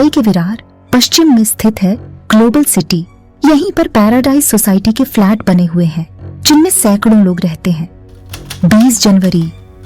मुंबई के विरार पश्चिम में स्थित है ग्लोबल सिटी। यहीं पर पैराडाइज सोसाइटी के फ्लैट बने हुए हैं जिनमें सैकड़ों लोग रहते हैं। 20 जनवरी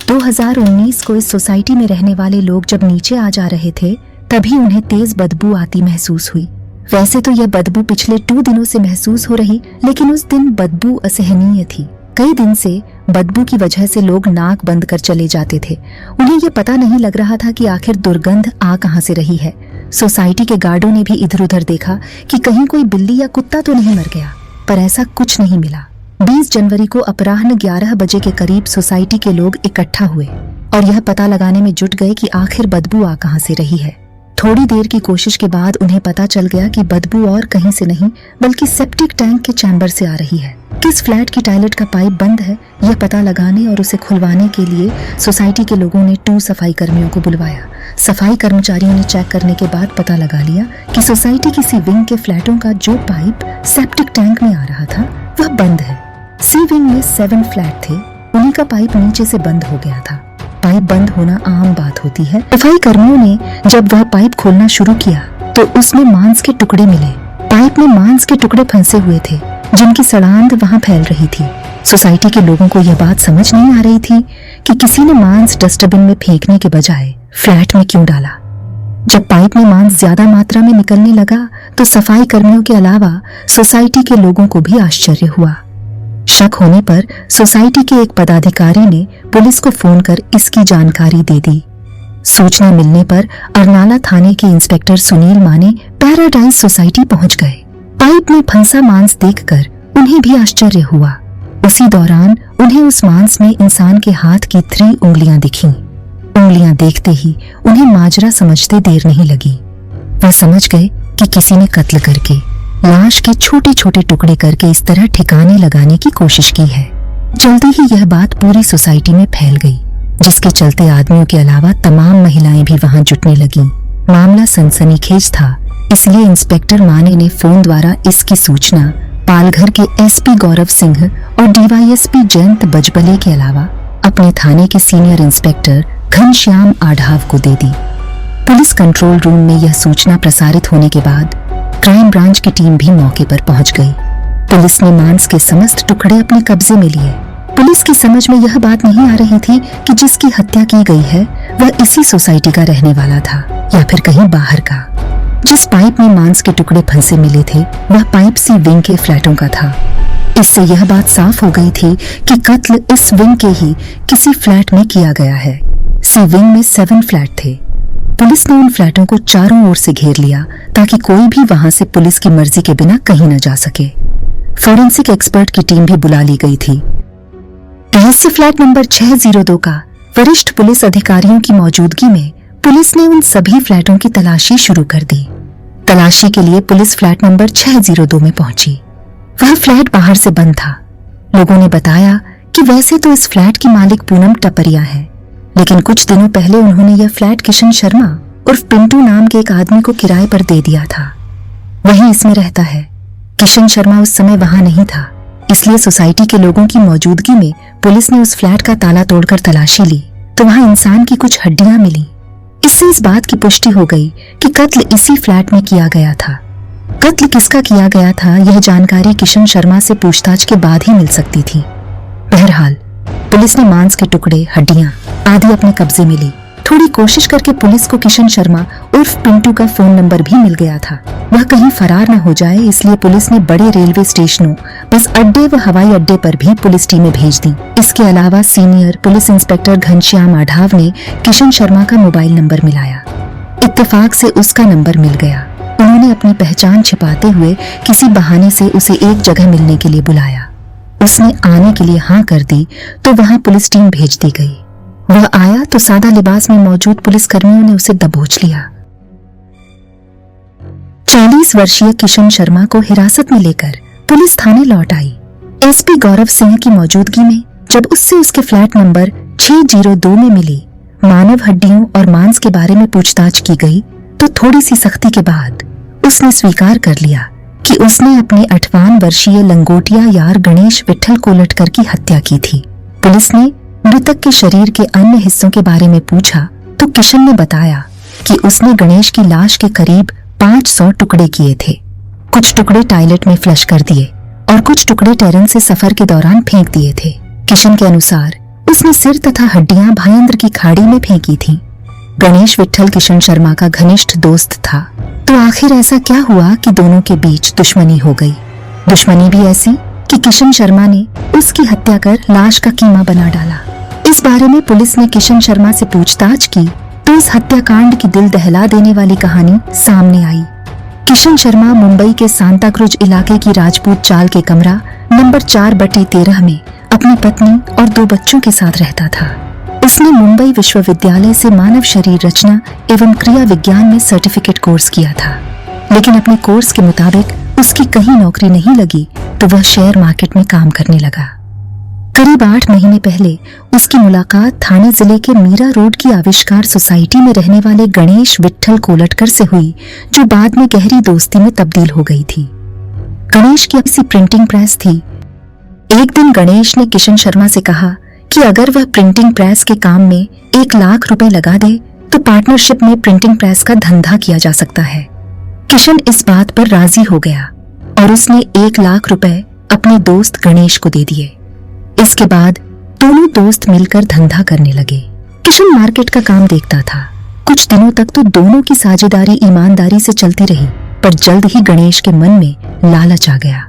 2019 को इस सोसाइटी में रहने वाले लोग जब नीचे आ जा रहे थे तभी उन्हें तेज बदबू आती महसूस हुई। वैसे तो यह बदबू पिछले 2 दिनों से महसूस हो रही, लेकिन उस दिन बदबू असहनीय थी। कई दिन से बदबू की वजह से लोग नाक बंद कर चले जाते थे। उन्हें यह पता नहीं लग रहा था कि आखिर दुर्गंध आ कहां से रही है। सोसाइटी के गार्डों ने भी इधर उधर देखा कि कहीं कोई बिल्ली या कुत्ता तो नहीं मर गया, पर ऐसा कुछ नहीं मिला। 20 जनवरी को अपराह्न 11 बजे के करीब सोसाइटी के लोग इकट्ठा हुए और यह पता लगाने में जुट गए कि आखिर बदबू आ कहां से रही है। थोड़ी देर की कोशिश के बाद उन्हें पता चल गया कि बदबू और कहीं से नहीं बल्कि सेप्टिक टैंक के चैम्बर से आ रही है। किस फ्लैट की टॉयलेट का पाइप बंद है यह पता लगाने और उसे खुलवाने के लिए सोसाइटी के लोगों ने 2 सफाई कर्मियों को बुलवाया। सफाई कर्मचारियों ने चेक करने के बाद पता लगा लिया कि सोसाइटी की सी विंग के फ्लैटों का जो पाइप सेप्टिक टैंक में आ रहा था वह बंद है। सी विंग में 7 फ्लैट थे, उन्हीं का पाइप नीचे से बंद हो गया था। पाइप बंद होना आम बात होती है। सफाई कर्मियों ने जब वह पाइप खोलना शुरू किया तो उसमें मांस के टुकड़े मिले। पाइप में मांस के टुकड़े फंसे हुए थे जिनकी सड़ांध वहां फैल रही थी। सोसाइटी के लोगों को यह बात समझ नहीं आ रही थी कि किसी ने मांस डस्टबिन में फेंकने के बजाय फ्लैट में क्यों डाला। जब पाइप में मांस ज्यादा मात्रा में निकलने लगा तो सफाई कर्मियों के अलावा सोसाइटी के लोगों को भी आश्चर्य हुआ। शक होने पर सोसाइटी के एक पदाधिकारी ने पुलिस को फोन कर इसकी जानकारी दे दी। सूचना मिलने पर अरनाला थाने के इंस्पेक्टर सुनील माने पैराडाइज सोसाइटी पहुंच गए। पाइप में फंसा मांस देखकर उन्हें भी आश्चर्य हुआ। उसी दौरान उन्हें उस मांस में इंसान के हाथ की 3 उंगलियां दिखीं। उंगलियां देखते ही उन्हें माजरा समझते देर नहीं लगी। वह समझ गए कि किसी ने कत्ल करके लाश के छोटे छोटे टुकड़े करके इस तरह ठिकाने लगाने की कोशिश की है। जल्दी ही यह बात पूरी सोसाइटी में फैल गई, जिसके चलते आदमियों के अलावा तमाम महिलाएं भी वहां जुटने लगीं। मामला सनसनीखेज था, इसलिए इंस्पेक्टर माने ने फोन द्वारा इसकी सूचना पालघर के एसपी गौरव सिंह और डीवाईएसपी जयंत बजबले के अलावा अपने थाने के सीनियर इंस्पेक्टर घनश्याम आढ़ाव को दे दी। पुलिस कंट्रोल रूम में यह सूचना प्रसारित होने के बाद क्राइम ब्रांच की टीम भी मौके पर पहुंच गई। पुलिस ने मांस के समस्त टुकड़े अपने कब्जे में लिए। पुलिस की समझ में यह बात नहीं आ रही थी कि जिसकी हत्या की गई है वह इसी सोसाइटी का रहने वाला था या फिर कहीं बाहर का। जिस पाइप में मांस के टुकड़े फंसे मिले थे वह पाइप सी विंग के फ्लैटों का था। इससे यह बात साफ हो गई थी कि कत्ल इस विंग के ही किसी फ्लैट में किया गया है। सी विंग में 7 फ्लैट थे। पुलिस ने उन फ्लैटों को चारों ओर से घेर लिया ताकि कोई भी वहां से पुलिस की मर्जी के बिना कहीं न जा सके। फोरेंसिक एक्सपर्ट की टीम भी बुला ली गई थी। रहस्य फ्लैट नंबर 602 का वरिष्ठ पुलिस अधिकारियों की मौजूदगी में पुलिस ने उन सभी फ्लैटों की तलाशी शुरू कर दी। तलाशी के लिए पुलिस फ्लैट नंबर 602 में पहुंची। वह फ्लैट बाहर से बंद था। लोगों ने बताया कि वैसे तो इस फ्लैट की मालिक पूनम टपरिया है, लेकिन कुछ दिनों पहले उन्होंने यह फ्लैट किशन शर्मा उर्फ पिंटू नाम के एक आदमी को किराए पर दे दिया था। वही इसमें रहता है। किशन शर्मा उस समय वहां नहीं था, इसलिए सोसाइटी के लोगों की मौजूदगी में पुलिस ने उस फ्लैट का ताला तोड़कर तलाशी ली तो वहां इंसान की कुछ हड्डियां मिली। इससे इस बात की पुष्टि हो गई कि कत्ल इसी फ्लैट में किया गया था। कत्ल किसका किया गया था यह जानकारी किशन शर्मा से पूछताछ के बाद ही मिल सकती थी। बहरहाल पुलिस ने मांस के टुकड़े, हड्डियां आदि अपने कब्जे में ली। थोड़ी कोशिश करके पुलिस को किशन शर्मा उर्फ पिंटू का फोन नंबर भी मिल गया था। वह कहीं फरार न हो जाए इसलिए पुलिस ने बड़े रेलवे स्टेशनों, बस अड्डे व हवाई अड्डे पर भी पुलिस टीमें भेज दी। इसके अलावा सीनियर पुलिस इंस्पेक्टर घनश्याम आढ़ाव ने किशन शर्मा का मोबाइल नंबर मिलाया। इत्तेफाक से उसका नंबर मिल गया। उन्होंने अपनी पहचान छिपाते हुए किसी बहाने से उसे एक जगह मिलने के लिए बुलाया। उसने आने के लिए हाँ कर दी तो वहां पुलिस टीम भेज दी गई। वह आया तो सादा लिबास में मौजूद पुलिसकर्मियों ने उसे दबोच लिया। 40 वर्षीय किशन शर्मा को हिरासत में लेकर पुलिस थाने लौट आई। एसपी गौरव सिंह की मौजूदगी में जब उससे उसके फ्लैट नंबर 602 में मिली मानव हड्डियों और मांस के बारे में पूछताछ की गई तो थोड़ी सी सख्ती के बाद उसने स्वीकार कर लिया कि उसने अपने 58 वर्षीय लंगोटिया यार गणेश विठल कोलटकर की हत्या की थी। पुलिस ने मृतक के शरीर के अन्य हिस्सों के बारे में पूछा तो किशन ने बताया कि उसने गणेश की लाश के करीब 500 टुकड़े किए थे। कुछ टुकड़े टॉयलेट में फ्लश कर दिए और कुछ टुकड़े टेरेस से सफर के दौरान फेंक दिए थे। किशन के अनुसार उसने सिर तथा हड्डियां भायंद्र की खाड़ी में फेंकी थीं। गणेश विट्ठल किशन शर्मा का घनिष्ठ दोस्त था, तो आखिर ऐसा क्या हुआ कि दोनों के बीच दुश्मनी हो गई। दुश्मनी भी ऐसी कि किशन शर्मा ने उसकी हत्या कर लाश का कीमा बना डाला। इस बारे में पुलिस ने किशन शर्मा से पूछताछ की तो इस हत्याकांड की दिल दहला देने वाली कहानी सामने आई। किशन शर्मा मुंबई के सांता क्रूज इलाके की राजपूत चाल के कमरा नंबर 4/13 में अपनी पत्नी और 2 बच्चों के साथ रहता था। उसने मुंबई विश्वविद्यालय से मानव शरीर रचना एवं क्रिया विज्ञान में सर्टिफिकेट कोर्स किया था, लेकिन अपने कोर्स के मुताबिक उसकी कहीं नौकरी नहीं लगी तो वह शेयर मार्केट में काम करने लगा। करीब 8 महीने पहले उसकी मुलाकात थाने जिले के मीरा रोड की आविष्कार सोसाइटी में रहने वाले गणेश विट्ठल कोलटकर से हुई, जो बाद में गहरी दोस्ती में तब्दील हो गई थी। गणेश की अपनी प्रिंटिंग प्रेस थी। एक दिन गणेश ने किशन शर्मा से कहा कि अगर वह प्रिंटिंग प्रेस के काम में 1 लाख रुपए लगा दे तो पार्टनरशिप में प्रिंटिंग प्रेस का धंधा किया जा सकता है। किशन इस बात पर राजी हो गया और उसने 1 लाख रुपए अपने दोस्त गणेश को दे दिए। इसके बाद दोनों दोस्त मिलकर धंधा करने लगे। किशन मार्केट का काम देखता था। कुछ दिनों तक तो दोनों की साझेदारी ईमानदारी से चलती रही, पर जल्द ही गणेश के मन में लालच आ गया।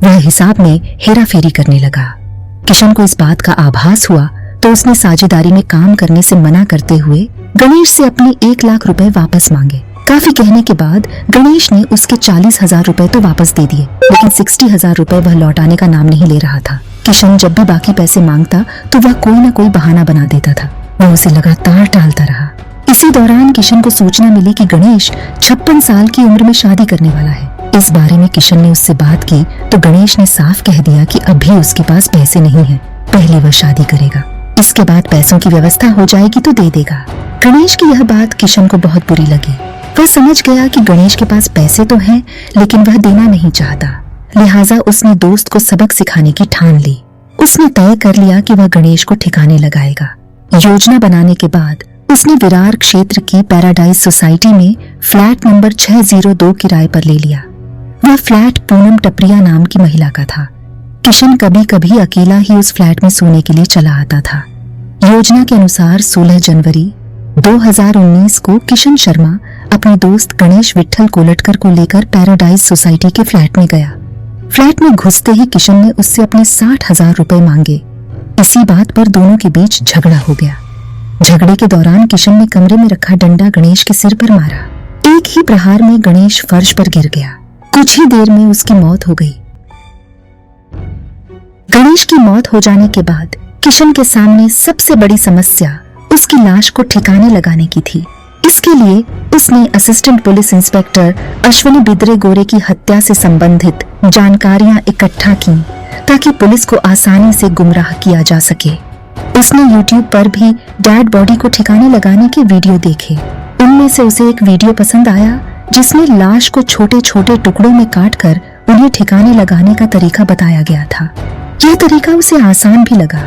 वह हिसाब में हेराफेरी करने लगा। किशन को इस बात का आभास हुआ तो उसने साझेदारी में काम करने से मना करते हुए गणेश से अपने 1 लाख रुपए वापस मांगे। काफी कहने के बाद गणेश ने उसके 40,000 रुपए तो वापस दे दिए, लेकिन 60,000 रुपए वह लौटाने का नाम नहीं ले रहा था। किशन जब भी बाकी पैसे मांगता तो वह कोई न कोई बहाना बना देता था। वह उसे लगातार टालता रहा। इसी दौरान किशन को सूचना मिली कि गणेश 56 साल की उम्र में शादी करने वाला है। इस बारे में किशन ने उससे बात की तो गणेश ने साफ कह दिया कि अभी उसके पास पैसे नहीं हैं, पहले वह शादी करेगा, इसके बाद पैसों की व्यवस्था हो जाएगी तो दे देगा। गणेश की यह बात किशन को बहुत बुरी लगी। वह समझ गया कि गणेश के पास पैसे तो हैं, लेकिन वह देना नहीं चाहता। लिहाजा उसने दोस्त को सबक सिखाने की ठान ली। उसने तय कर लिया कि वह गणेश को ठिकाने लगाएगा। योजना बनाने के बाद उसने विरार क्षेत्र की पैराडाइज सोसाइटी में फ्लैट नंबर 602 किराए पर ले लिया। वह फ्लैट पूनम टपरिया नाम की महिला का था। किशन कभी कभी अकेला ही उस फ्लैट में सोने के लिए चला आता था। योजना के अनुसार 16 जनवरी 2019 को किशन शर्मा अपने दोस्त गणेश विट्ठल कोलटकर को लेकर पैराडाइज सोसाइटी के फ्लैट में गया। फ्लैट में घुसते ही किशन ने उससे अपने 60,000 रुपए मांगे। इसी बात पर दोनों के बीच झगड़ा हो गया। झगड़े के दौरान किशन ने कमरे में रखा डंडा गणेश के सिर पर मारा। एक ही प्रहार में गणेश फर्श पर गिर गया। कुछ ही देर में उसकी मौत हो गई। गणेश की मौत हो जाने के बाद किशन के सामने सबसे बड़ी समस्या उसकी लाश को ठिकाने लगाने की थी। इसके लिए उसने assistant police inspector Ashwini Bidre गोरे की हत्या से संबंधित जानकारियां इकट्ठा की ताकि पुलिस को आसानी से गुमराह किया जा सके। उसने YouTube पर भी डेड बॉडी को ठिकाने लगाने के वीडियो देखे। उनमें से उसे एक वीडियो पसंद आया जिसमें लाश को छोटे छोटे टुकड़ों में काटकर उन्हें ठिकाने लगाने का तरीका बताया गया था। यह तरीका उसे आसान भी लगा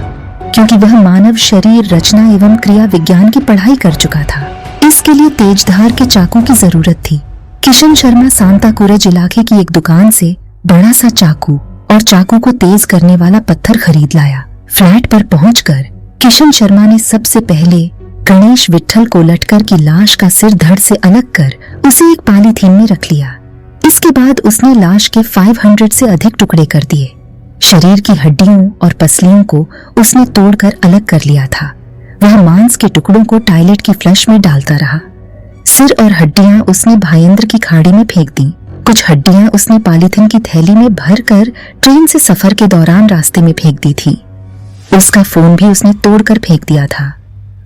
क्योंकि वह मानव शरीर रचना एवं क्रिया विज्ञान की पढ़ाई कर चुका था। इसके लिए तेजधार के चाकू की जरूरत थी। किशन शर्मा सांता क्रूज इलाके की एक दुकान से बड़ा सा चाकू और चाकू को तेज करने वाला पत्थर खरीद लाया। फ्लैट पर पहुंचकर किशन शर्मा ने सबसे पहले गणेश विट्ठल कोलटकर की लाश का सिर धड़ से अलग कर उसे एक पॉलीथीन में रख लिया। इसके बाद उसने लाश के 500 से अधिक टुकड़े कर दिए। शरीर की हड्डियों और पसलियों को उसने तोड़कर अलग कर लिया था। वह मांस के टुकड़ों को टॉयलेट की फ्लश में डालता रहा। सिर और हड्डियां उसने भायेंद्र की खाड़ी में फेंक दी। कुछ हड्डियां उसने पॉलीथीन की थैली में भरकर ट्रेन से सफर के दौरान रास्ते में फेंक दी थी। उसका फोन भी उसने तोड़कर फेंक दिया था।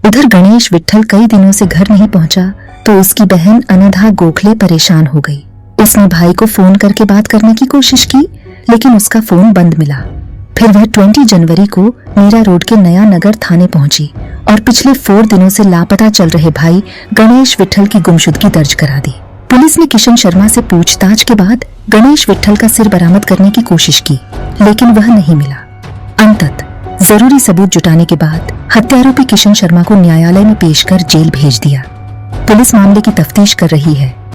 उधर गणेश विट्ठल कई दिनों से घर नहीं पहुंचा तो उसकी बहन अनघा गोखले परेशान हो गई। उसने भाई को फोन करके बात करने की कोशिश की, लेकिन उसका फोन बंद मिला। फिर वह 20 जनवरी को मीरा रोड के नया नगर थाने पहुंची और पिछले 4 दिनों से लापता चल रहे भाई गणेश विट्ठल की गुमशुदगी दर्ज करा दी। पुलिस ने किशन शर्मा से पूछताछ के बाद गणेश विट्ठल का सिर बरामद करने की कोशिश की, लेकिन वह नहीं मिला। अंततः जरूरी सबूत जुटाने के बाद हत्यारोपी किशन शर्मा को न्यायालय में पेश कर जेल भेज दिया। पुलिस मामले की तफ्तीश कर रही है।